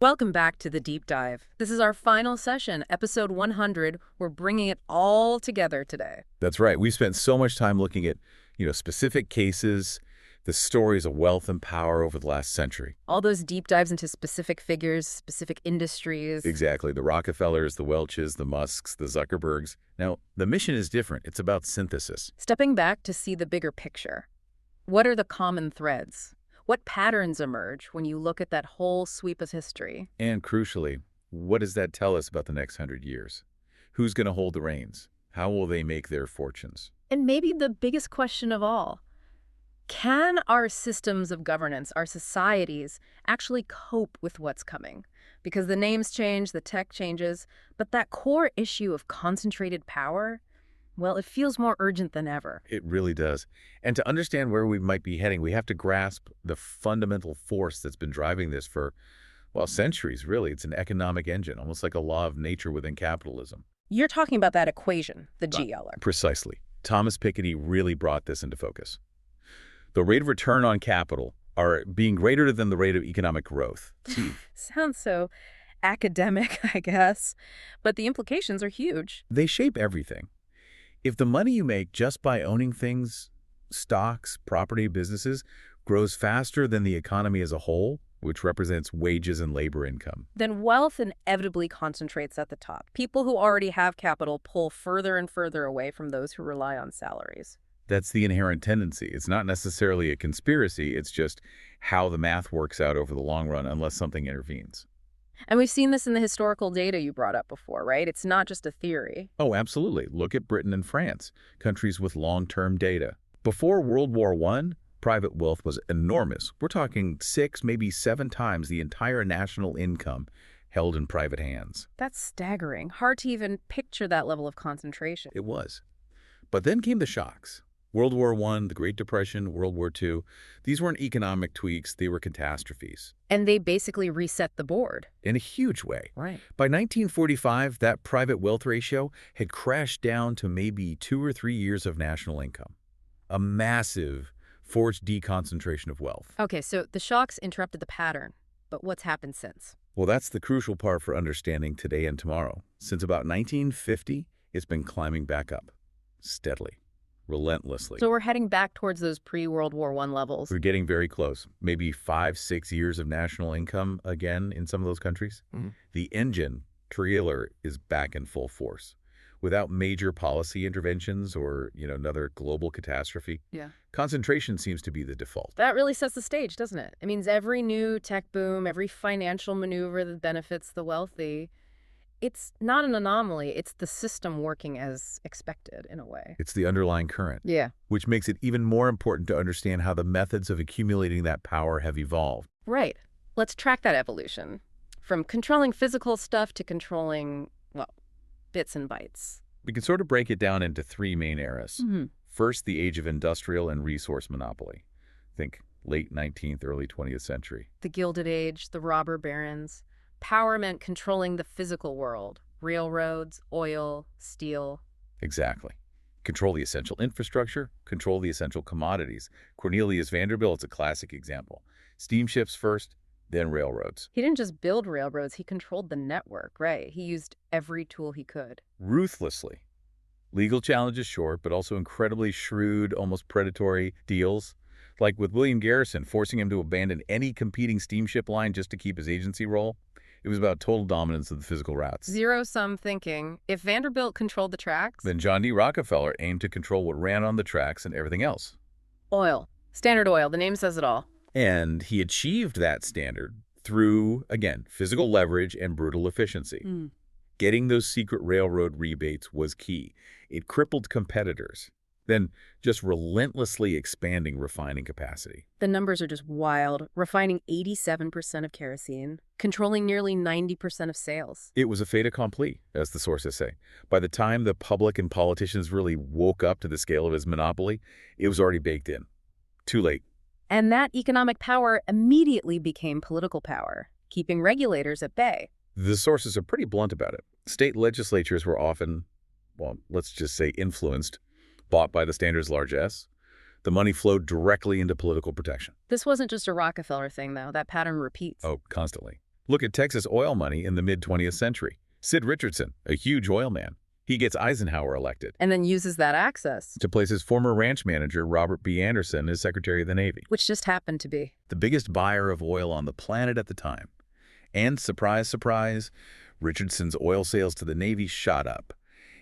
Welcome back to the Deep Dive. This is our final session, episode 100. We're bringing it all together today. That's right. We've spent so much time looking at, specific cases, the stories of wealth and power over the last century. All those deep dives into specific figures, specific industries. Exactly. The Rockefellers, the Welches, the Musks, the Zuckerbergs. Now, the mission is different. It's about synthesis. Stepping back to see the bigger picture. What are the common threads? What patterns emerge when you look at that whole sweep of history? And crucially, what does that tell us about the next 100 years? Who's going to hold the reins? How will they make their fortunes? And maybe the biggest question of all, can our systems of governance, our societies, actually cope with what's coming? Because the names change, the tech changes, but that core issue of concentrated power, well, it feels more urgent than ever. It really does. And to understand where we might be heading, we have to grasp the fundamental force that's been driving this for, well, centuries, really. It's an economic engine, almost like a law of nature within capitalism. You're talking about that equation, the GLR. Precisely. Thomas Piketty really brought this into focus. The rate of return on capital are being greater than the rate of economic growth. Sounds so academic, I guess, but the implications are huge. They shape everything. If the money you make just by owning things, stocks, property, businesses, grows faster than the economy as a whole, which represents wages and labor income, then wealth inevitably concentrates at the top. People who already have capital pull further and further away from those who rely on salaries. that's the inherent tendency. It's not necessarily a conspiracy. It's just how the math works out over the long run unless something intervenes. And we've seen this in the historical data you brought up before, right? It's not just a theory. Oh, absolutely. Look at Britain and France, countries with long-term data. Before World War I, private wealth was enormous. We're talking 6, maybe 7 times the entire national income held in private hands. That's staggering. Hard to even picture that level of concentration. It was. But then came the shocks. World War I, the Great Depression, World War II. These weren't economic tweaks, they were catastrophes. And they basically reset the board. In a huge way. Right. By 1945, that private wealth ratio had crashed down to maybe 2 or 3 years of national income. A massive forced deconcentration of wealth. Okay, so the shocks interrupted the pattern. But what's happened since? Well, that's the crucial part for understanding today and tomorrow. Since about 1950, it's been climbing back up. Steadily. Relentlessly. So we're heading back towards those pre-World War I levels. We're getting very close. Maybe 5, 6 years of national income again in some of those countries. The engine, trailer, is back in full force. Without major policy interventions or, another global catastrophe, Yeah. concentration seems to be the default. That really sets the stage, doesn't it? It means every new tech boom, every financial maneuver that benefits the wealthy, it's not an anomaly. It's the system working as expected, in a way. It's the underlying current. Yeah. Which makes it even more important to understand how the methods of accumulating that power have evolved. Right. Let's track that evolution. From controlling physical stuff to controlling, well, bits and bytes. We can sort of break it down into 3 main eras. First, the age of industrial and resource monopoly. Think late 19th, early 20th century. The Gilded Age, the robber barons. Power meant controlling the physical world. Railroads, oil, steel. Exactly. Control the essential infrastructure, control the essential commodities. Cornelius Vanderbilt's a classic example. Steamships first, then railroads. He didn't just build railroads, he controlled the network, right? He used every tool he could. Ruthlessly. Legal challenges short, but also incredibly shrewd, almost predatory deals. Like with William Garrison, forcing him to abandon any competing steamship line just to keep his agency role. It was about total dominance of the physical routes. Zero-sum thinking. If Vanderbilt controlled the tracks... Then John D. Rockefeller aimed to control what ran on the tracks and everything else. Oil. Standard Oil. The name says it all. And he achieved that standard through, again, physical leverage and brutal efficiency. Getting those secret railroad rebates was key. It crippled competitors. Then just relentlessly expanding refining capacity. The numbers are just wild. Refining 87% of kerosene, controlling nearly 90% of sales. It was a fait accompli, as the sources say. By the time the public and politicians really woke up to the scale of his monopoly, it was already baked in. Too late. And that economic power immediately became political power, keeping regulators at bay. The sources are pretty blunt about it. State legislatures were often, well, let's just say influenced, bought by the standards largesse. The money flowed directly into political protection. This wasn't just a Rockefeller thing, though. That pattern repeats. Oh, constantly. Look at Texas oil money in the mid-20th century. Sid Richardson, a huge oil man, he gets Eisenhower elected And then uses that access, to place his former ranch manager, Robert B. Anderson, as Secretary of the Navy, which just happened to be. the biggest buyer of oil on the planet at the time. And surprise, surprise, Richardson's oil sales to the Navy shot up.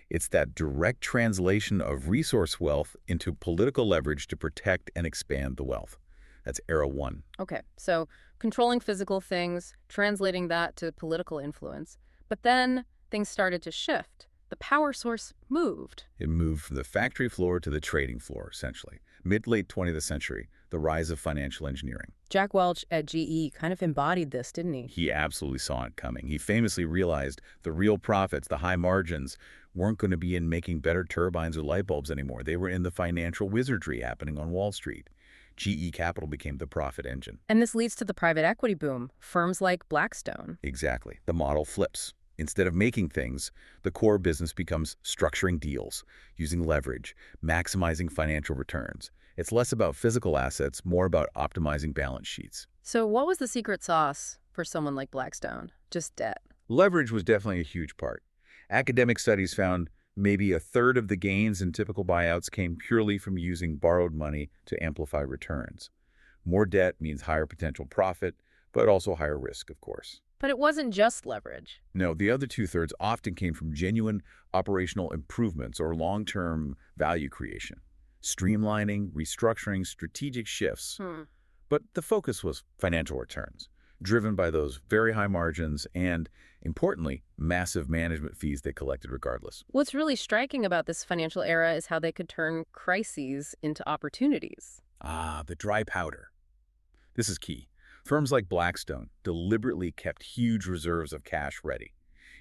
It's that direct translation of resource wealth into political leverage to protect and expand the wealth. That's era one. Okay, so controlling physical things, translating that to political influence. But then things started to shift. The power source moved. It moved from the factory floor to the trading floor, essentially. Mid-late 20th century, the rise of financial engineering. Jack Welch at GE kind of embodied this, didn't he? He absolutely saw it coming. He famously realized the real profits, the high margins, weren't going to be in making better turbines or light bulbs anymore. They were in the financial wizardry happening on Wall Street. GE Capital became the profit engine. And this leads to the private equity boom, firms like Blackstone. Exactly. The model flips. Instead of making things, the core business becomes structuring deals, using leverage, maximizing financial returns. It's less about physical assets, more about optimizing balance sheets. So what was the secret sauce for someone like Blackstone? Just debt. Leverage was definitely a huge part. Academic studies found maybe a third of the gains in typical buyouts came purely from using borrowed money to amplify returns. More debt means higher potential profit, but also higher risk, of course. But it wasn't just leverage. No, the other two-thirds often came from genuine operational improvements or long-term value creation. Streamlining, restructuring, strategic shifts. But the focus was financial returns, driven by those very high margins and, importantly, massive management fees they collected regardless. What's really striking about this financial era is how they could turn crises into opportunities. Ah, the dry powder. This is key. Firms like Blackstone deliberately kept huge reserves of cash ready.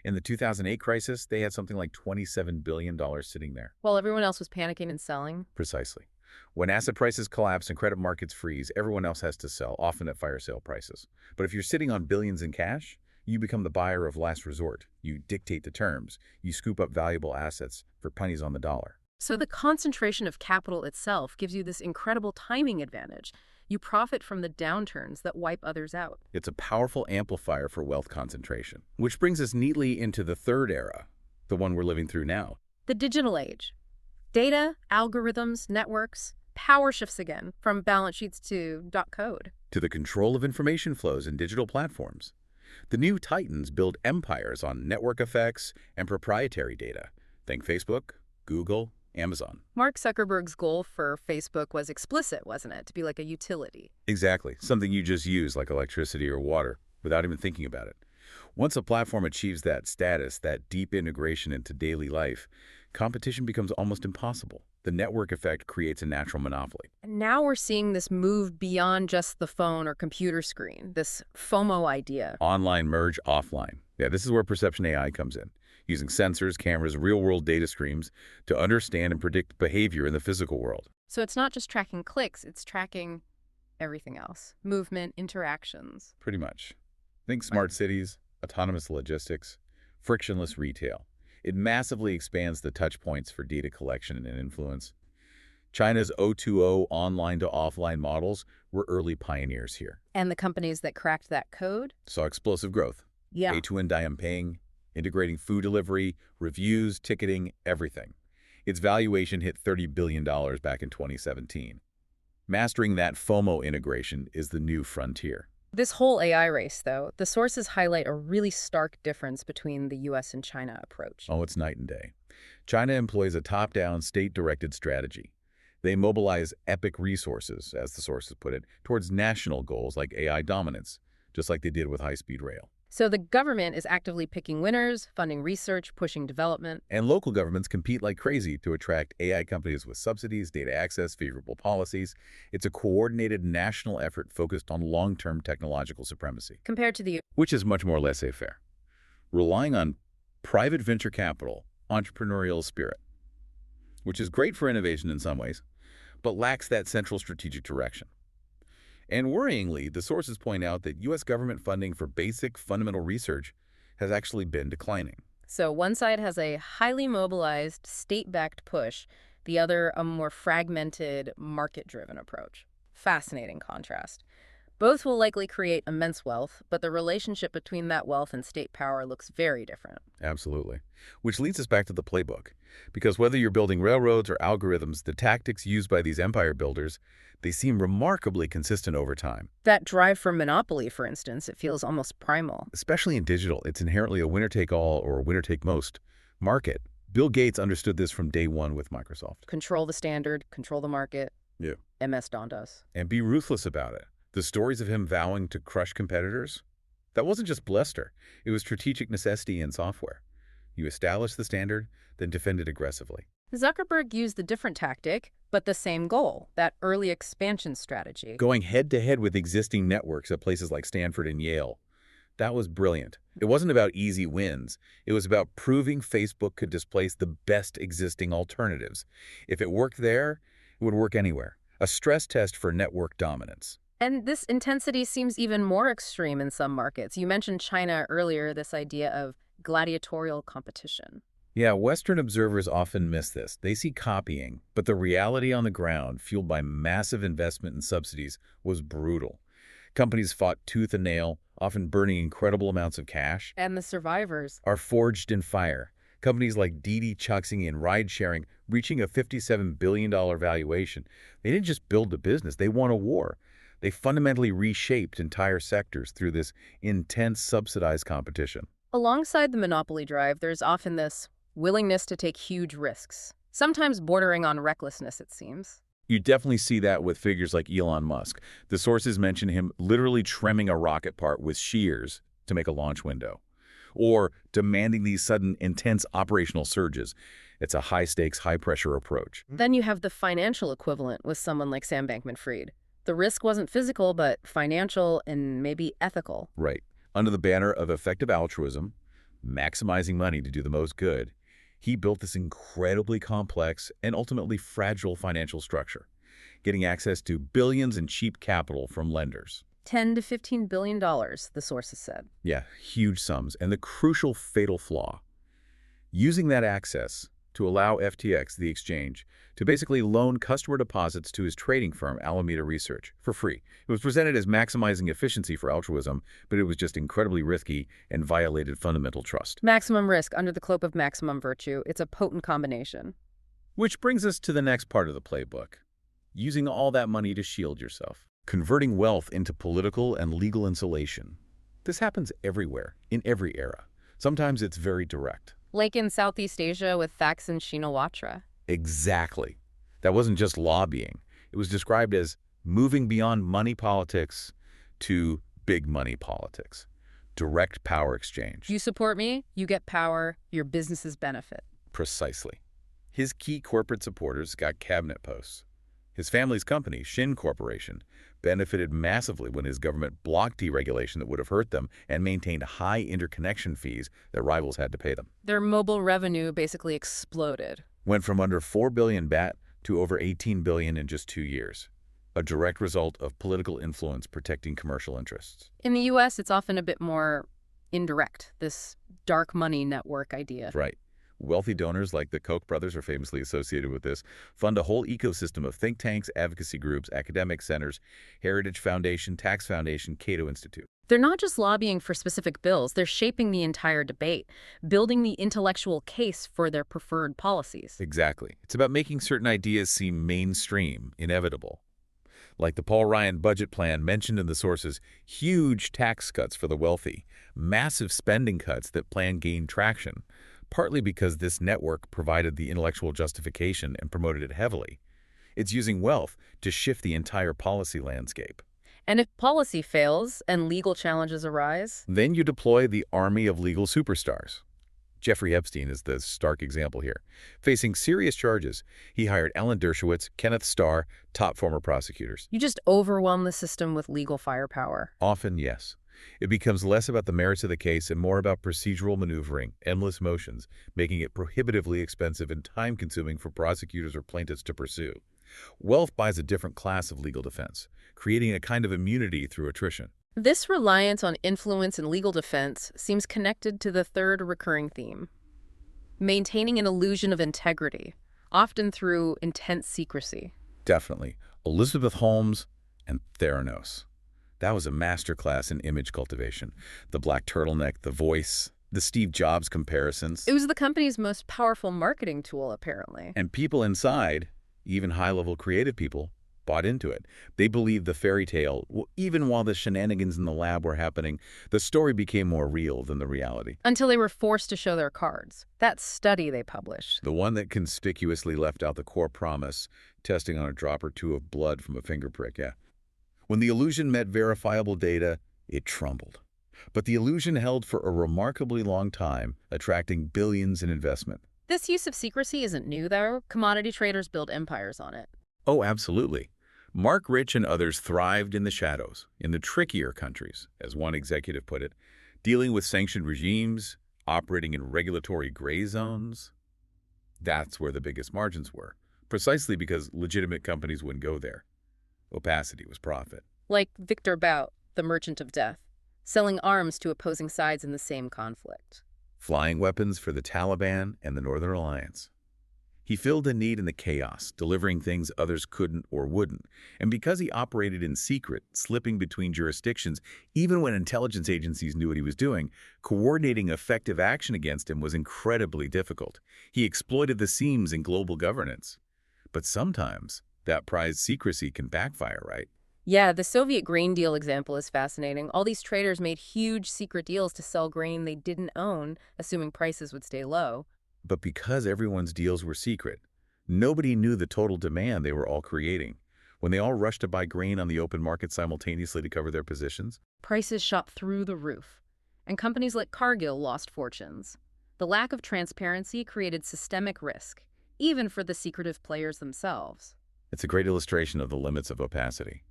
In the 2008 crisis, they had something like $27 billion sitting there. While everyone else was panicking and selling. Precisely. When asset prices collapse and credit markets freeze, everyone else has to sell, often at fire sale prices. But if you're sitting on billions in cash, you become the buyer of last resort. You dictate the terms. You scoop up valuable assets for pennies on the dollar. So the concentration of capital itself gives you this incredible timing advantage. You profit from the downturns that wipe others out. It's a powerful amplifier for wealth concentration, which brings us neatly into the third era, the one we're living through now. The digital age. Data, algorithms, networks, power shifts again from balance sheets to .code. To the control of information flows in digital platforms. The new titans build empires on network effects and proprietary data. Think Facebook, Google, Amazon. Mark Zuckerberg's goal for Facebook was explicit, wasn't it? To be like a utility. Exactly. Something you just use like electricity or water without even thinking about it. Once a platform achieves that status, that deep integration into daily life, competition becomes almost impossible. The network effect creates a natural monopoly. And now we're seeing this move beyond just the phone or computer screen, this FOMO idea. Online merge offline. Yeah, this is where perception AI comes in, using sensors, cameras, real-world data streams to understand and predict behavior in the physical world. So it's not just tracking clicks, it's tracking everything else. Movement, interactions. Pretty much. Think smart cities, autonomous logistics, frictionless retail. It massively expands the touch points for data collection and influence. China's O2O online to offline models were early pioneers here. And the companies that cracked that code? Saw explosive growth. Yeah. A2N Diamping, integrating food delivery, reviews, ticketing, everything. Its valuation hit $30 billion back in 2017. Mastering that FOMO integration is the new frontier. This whole AI race, though, the sources highlight a really stark difference between the US and China approach. Oh, it's night and day. China employs a top-down, state-directed strategy. They mobilize epic resources, as the sources put it, towards national goals like AI dominance, just like they did with high-speed rail. So the government is actively picking winners, funding research, pushing development. And local governments compete like crazy to attract AI companies with subsidies, data access, favorable policies. It's a coordinated national effort focused on long-term technological supremacy. Compared to the Which is much more laissez-faire, relying on private venture capital, entrepreneurial spirit, which is great for innovation in some ways, but lacks that central strategic direction. And worryingly, the sources point out that U.S. government funding for basic fundamental research has actually been declining. So one side has a highly mobilized, state-backed push, the other a more fragmented, market-driven approach. Fascinating contrast. Both will likely create immense wealth, but the relationship between that wealth and state power looks very different. Absolutely. Which leads us back to the playbook. Because whether you're building railroads or algorithms, the tactics used by these empire builders, they seem remarkably consistent over time. That drive for monopoly, for instance, it feels almost primal. Especially in digital, it's inherently a winner-take-all or winner-take-most market. Bill Gates understood this from day one with Microsoft. Control the standard, control the market. Yeah. MS-DON does. And be ruthless about it. The stories of him vowing to crush competitors, that wasn't just bluster. It was strategic necessity in software. You establish the standard, then defend it aggressively. Zuckerberg used a different tactic, but the same goal, that early expansion strategy. Going head-to-head with existing networks at places like Stanford and Yale. That was brilliant. It wasn't about easy wins. It was about proving Facebook could displace the best existing alternatives. If it worked there, it would work anywhere. A stress test for network dominance. And this intensity seems even more extreme in some markets. You mentioned China earlier, this idea of gladiatorial competition. Yeah, Western observers often miss this. They see copying, but the reality on the ground, fueled by massive investment and subsidies, was brutal. Companies fought tooth and nail, often burning incredible amounts of cash. And the survivors Are forged in fire. Companies like Didi Chuxing and ride-sharing, reaching a $57 billion valuation. They didn't just build a business, they won a war. They fundamentally reshaped entire sectors through this intense subsidized competition. Alongside the monopoly drive, there's often this willingness to take huge risks, sometimes bordering on recklessness, it seems. You definitely see that with figures like Elon Musk. The sources mention him literally trimming a rocket part with shears to make a launch window, or demanding these sudden, intense operational surges. It's a high-stakes, high-pressure approach. Then you have the financial equivalent with someone like Sam Bankman-Fried. The risk wasn't physical, but financial and maybe ethical. Right. Under the banner of effective altruism, maximizing money to do the most good, he built this incredibly complex and ultimately fragile financial structure, getting access to billions in cheap capital from lenders. $10 to $15 billion, the sources said. Yeah, huge sums. And the crucial fatal flaw, using that access to allow FTX, the exchange, to basically loan customer deposits to his trading firm, Alameda Research, for free. It was presented as maximizing efficiency for altruism, but it was just incredibly risky and violated fundamental trust. Maximum risk under the cloak of maximum virtue. It's a potent combination. Which brings us to the next part of the playbook, using all that money to shield yourself. Converting wealth into political and legal insulation. This happens everywhere, in every era. Sometimes it's very direct. Like in Southeast Asia with Thaksin Shinawatra. Exactly. That wasn't just lobbying. It was described as moving beyond money politics to big money politics. Direct power exchange. You support me, you get power, your businesses benefit. Precisely. His key corporate supporters got cabinet posts. His family's company, Shin Corporation, benefited massively when his government blocked deregulation that would have hurt them and maintained high interconnection fees that rivals had to pay them. Their mobile revenue basically exploded. Went from under 4 billion baht to over 18 billion in just 2 years. A direct result of political influence protecting commercial interests. In the U.S., it's often a bit more indirect, this dark money network idea. Right. Wealthy donors like the Koch brothers are famously associated with this, fund a whole ecosystem of think tanks, advocacy groups, academic centers, Heritage Foundation, Tax Foundation, Cato Institute. They're not just lobbying for specific bills, they're shaping the entire debate, building the intellectual case for their preferred policies. Exactly. It's about making certain ideas seem mainstream, inevitable. Like the Paul Ryan budget plan mentioned in the sources, huge tax cuts for the wealthy, massive spending cuts that plan gained traction, partly because this network provided the intellectual justification and promoted it heavily. It's using wealth to shift the entire policy landscape. And if policy fails and legal challenges arise? Then you deploy the army of legal superstars. Jeffrey Epstein is the stark example here. Facing serious charges, he hired Alan Dershowitz, Kenneth Starr, top former prosecutors. You just overwhelm the system with legal firepower. Often, yes. It becomes less about the merits of the case and more about procedural maneuvering, endless motions, making it prohibitively expensive and time-consuming for prosecutors or plaintiffs to pursue. Wealth buys a different class of legal defense, creating a kind of immunity through attrition. This reliance on influence and legal defense seems connected to the third recurring theme, maintaining an illusion of integrity, often through intense secrecy. Definitely. Elizabeth Holmes and Theranos. That was a masterclass in image cultivation. The black turtleneck, the voice, the Steve Jobs comparisons. It was the company's most powerful marketing tool, apparently. And people inside, even high-level creative people, bought into it. They believed the fairy tale. Even while the shenanigans in the lab were happening, the story became more real than the reality. Until they were forced to show their cards. That study they published. The one that conspicuously left out the core promise, testing on a drop or two of blood from a finger prick, yeah. When the illusion met verifiable data, it trembled. But the illusion held for a remarkably long time, attracting billions in investment. This use of secrecy isn't new, though. Commodity traders build empires on it. Oh, absolutely. Mark Rich and others thrived in the shadows, in the trickier countries, as one executive put it, dealing with sanctioned regimes, operating in regulatory gray zones. That's where the biggest margins were, precisely because legitimate companies wouldn't go there. Opacity was profit. Like Victor Bout, the merchant of death, selling arms to opposing sides in the same conflict. Flying weapons for the Taliban and the Northern Alliance. He filled a need in the chaos, delivering things others couldn't or wouldn't. And because he operated in secret, slipping between jurisdictions, even when intelligence agencies knew what he was doing, coordinating effective action against him was incredibly difficult. He exploited the seams in global governance. But sometimes that prized secrecy can backfire, right? Yeah, the Soviet grain deal example is fascinating. All these traders made huge secret deals to sell grain they didn't own, assuming prices would stay low. But because everyone's deals were secret, nobody knew the total demand they were all creating. When they all rushed to buy grain on the open market simultaneously to cover their positions, Prices shot through the roof, and companies like Cargill lost fortunes. The lack of transparency created systemic risk, even for the secretive players themselves. it's a great illustration of the limits of opacity.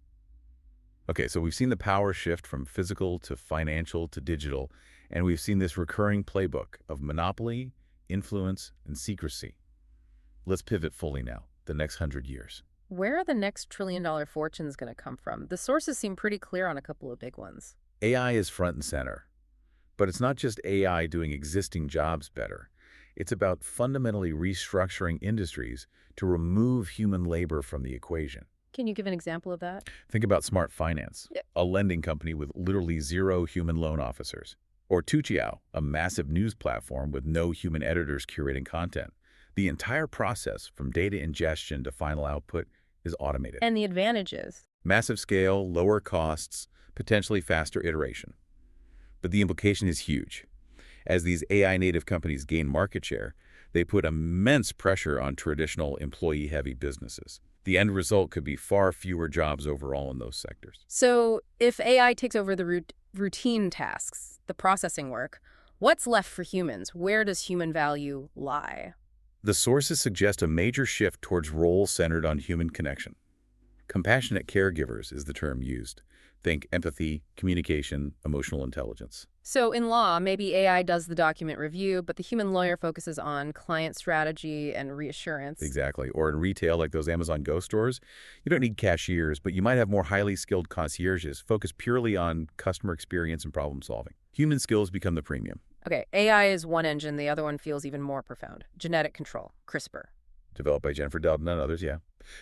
Okay, so we've seen the power shift from physical to financial to digital, and we've seen this recurring playbook of monopoly, influence, and secrecy. Let's pivot fully now, the next 100 years. Where are the next trillion-dollar fortunes going to come from? The sources seem pretty clear on a couple of big ones. AI is front and center. But it's not just AI doing existing jobs better. It's about fundamentally restructuring industries to remove human labor from the equation. Can you give an example of that? Think about Smart Finance, Yeah. a lending company with literally zero human loan officers. Or Tuchiao, a massive news platform with no human editors curating content. The entire process, from data ingestion to final output, is automated. And the advantages. Massive scale, lower costs, potentially faster iteration. But the implication is huge. As these AI-native companies gain market share, they put immense pressure on traditional employee-heavy businesses. The end result could be far fewer jobs overall in those sectors. So if AI takes over the routine tasks, the processing work, what's left for humans? Where does human value lie? The sources suggest a major shift towards roles centered on human connection. Compassionate caregivers is the term used. Think empathy, communication, emotional intelligence. So in law, maybe AI does the document review, but the human lawyer focuses on client strategy and reassurance. Exactly. Or in retail, like those Amazon Go stores, you don't need cashiers, but you might have more highly skilled concierges focused purely on customer experience and problem solving. Human skills become the premium. Okay, AI is one engine, the other one feels even more profound. Genetic control, CRISPR. Developed by Jennifer Doudna and others, yeah.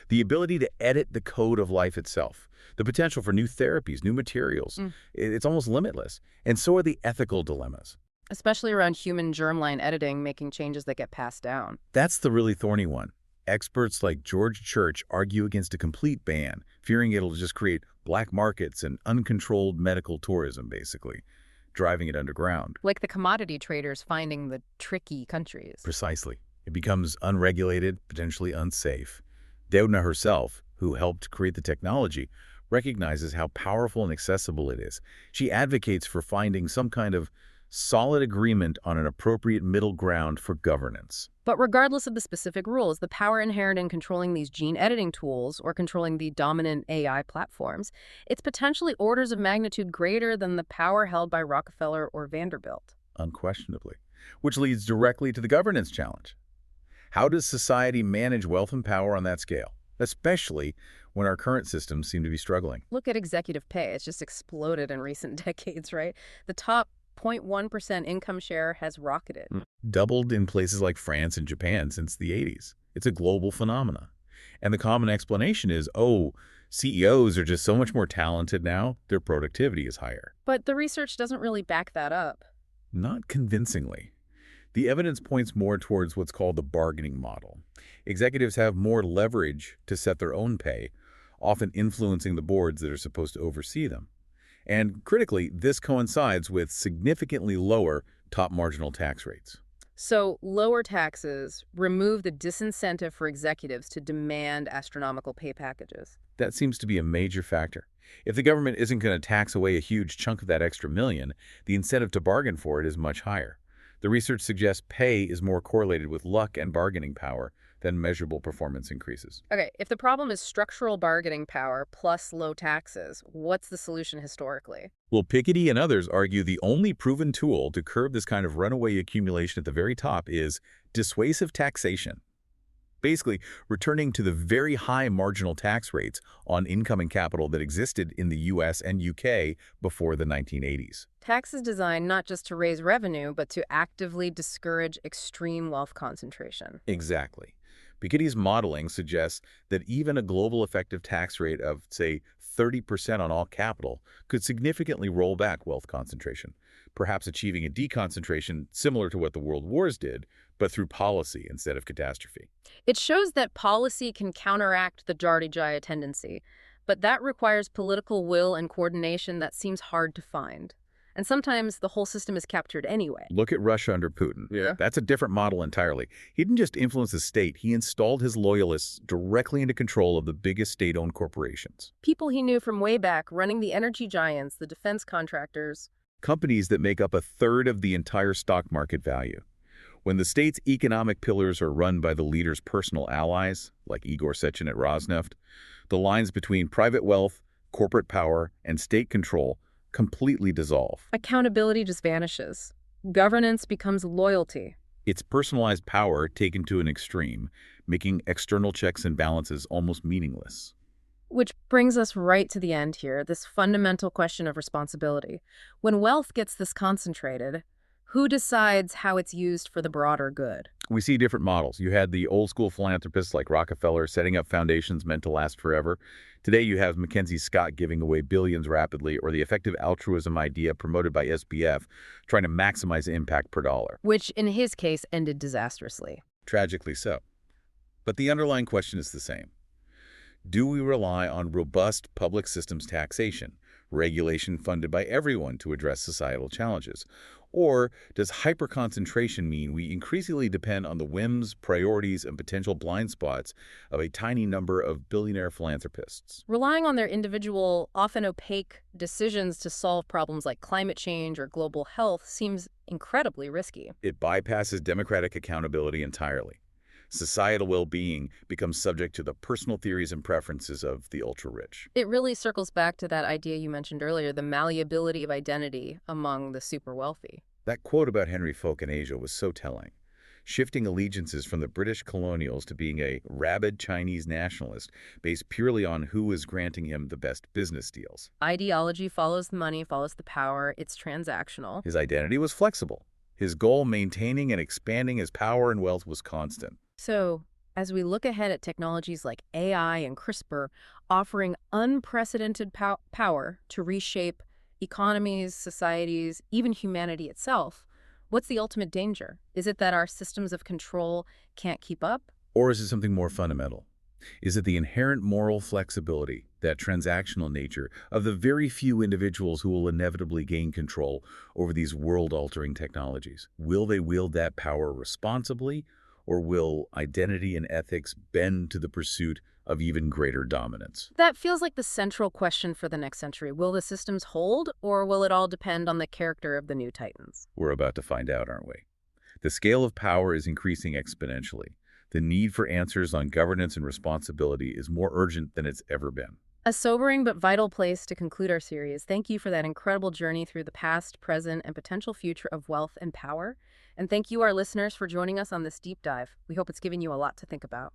The ability to edit the code of life itself. The potential for new therapies, new materials. It's almost limitless. And so are the ethical dilemmas. Especially around human germline editing, making changes that get passed down. That's the really thorny one. Experts like George Church argue against a complete ban, fearing it'll just create black markets and uncontrolled medical tourism, basically, driving it underground. Like the commodity traders finding the tricky countries. Precisely. It becomes unregulated, potentially unsafe. Doudna herself, who helped create the technology, recognizes how powerful and accessible it is. She advocates for finding some kind of solid agreement on an appropriate middle ground for governance. But regardless of the specific rules, the power inherent in controlling these gene editing tools or controlling the dominant AI platforms, it's potentially orders of magnitude greater than the power held by Rockefeller or Vanderbilt. Unquestionably. Which leads directly to the governance challenge. How does society manage wealth and power on that scale, especially when our current systems seem to be struggling? Look at executive pay. It's just exploded in recent decades, right? The top 0.1% income share has rocketed. Doubled in places like France and Japan since the 80s. It's a global phenomenon. And the common explanation is, CEOs are just so much more talented now, their productivity is higher. But the research doesn't really back that up. Not convincingly. The evidence points more towards what's called the bargaining model. Executives have more leverage to set their own pay, often influencing the boards that are supposed to oversee them. And critically, this coincides with significantly lower top marginal tax rates. So lower taxes remove the disincentive for executives to demand astronomical pay packages. That seems to be a major factor. If the government isn't going to tax away a huge chunk of that extra million, the incentive to bargain for it is much higher. The research suggests pay is more correlated with luck and bargaining power than measurable performance increases. Okay, if the problem is structural bargaining power plus low taxes, what's the solution historically? Well, Piketty and others argue the only proven tool to curb this kind of runaway accumulation at the very top is dissuasive taxation. Basically, returning to the very high marginal tax rates on income and capital that existed in the US and UK before the 1980s. Tax is designed not just to raise revenue, but to actively discourage extreme wealth concentration. Exactly. Piketty's modeling suggests that even a global effective tax rate of, say, 30% on all capital could significantly roll back wealth concentration, perhaps achieving a deconcentration similar to what the world wars did, but through policy instead of catastrophe. It shows that policy can counteract the Jaya tendency, but that requires political will and coordination that seems hard to find. And sometimes the whole system is captured anyway. Look at Russia under Putin. Yeah. That's a different model entirely. He didn't just influence the state, he installed his loyalists directly into control of the biggest state-owned corporations. People he knew from way back, running the energy giants, the defense contractors. Companies that make up a third of the entire stock market value. When the state's economic pillars are run by the leader's personal allies, like Igor Sechin at Rosneft, the lines between private wealth, corporate power, and state control completely dissolve. Accountability just vanishes. Governance becomes loyalty. It's personalized power taken to an extreme, making external checks and balances almost meaningless. Which brings us right to the end here, this fundamental question of responsibility. When wealth gets this concentrated, who decides how it's used for the broader good? We see different models. You had the old-school philanthropists like Rockefeller setting up foundations meant to last forever. Today you have MacKenzie Scott giving away billions rapidly, or the effective altruism idea promoted by SBF trying to maximize impact per dollar. Which, in his case, ended disastrously. Tragically so. But the underlying question is the same. Do we rely on robust public systems taxation, regulation funded by everyone to address societal challenges? Or does hyperconcentration mean we increasingly depend on the whims, priorities, and potential blind spots of a tiny number of billionaire philanthropists? Relying on their individual, often opaque decisions to solve problems like climate change or global health seems incredibly risky. It bypasses democratic accountability entirely. Societal well-being becomes subject to the personal theories and preferences of the ultra-rich. It really circles back to that idea you mentioned earlier, the malleability of identity among the super wealthy. That quote about Henry Folk in Asia was so telling. Shifting allegiances from the British colonials to being a rabid Chinese nationalist based purely on who was granting him the best business deals. Ideology follows the money, follows the power. It's transactional. His identity was flexible. His goal, maintaining and expanding his power and wealth, was constant. So, as we look ahead at technologies like AI and CRISPR offering unprecedented power to reshape economies, societies, even humanity itself, what's the ultimate danger? Is it that our systems of control can't keep up? Or is it something more fundamental? Is it the inherent moral flexibility, that transactional nature of the very few individuals who will inevitably gain control over these world-altering technologies? Will they wield that power responsibly? Or will identity and ethics bend to the pursuit of even greater dominance? That feels like the central question for the next century. Will the systems hold, or will it all depend on the character of the new titans? We're about to find out, aren't we? The scale of power is increasing exponentially. The need for answers on governance and responsibility is more urgent than it's ever been. A sobering but vital place to conclude our series. Thank you for that incredible journey through the past, present, and potential future of wealth and power. And thank you, our listeners, for joining us on this deep dive. We hope it's given you a lot to think about.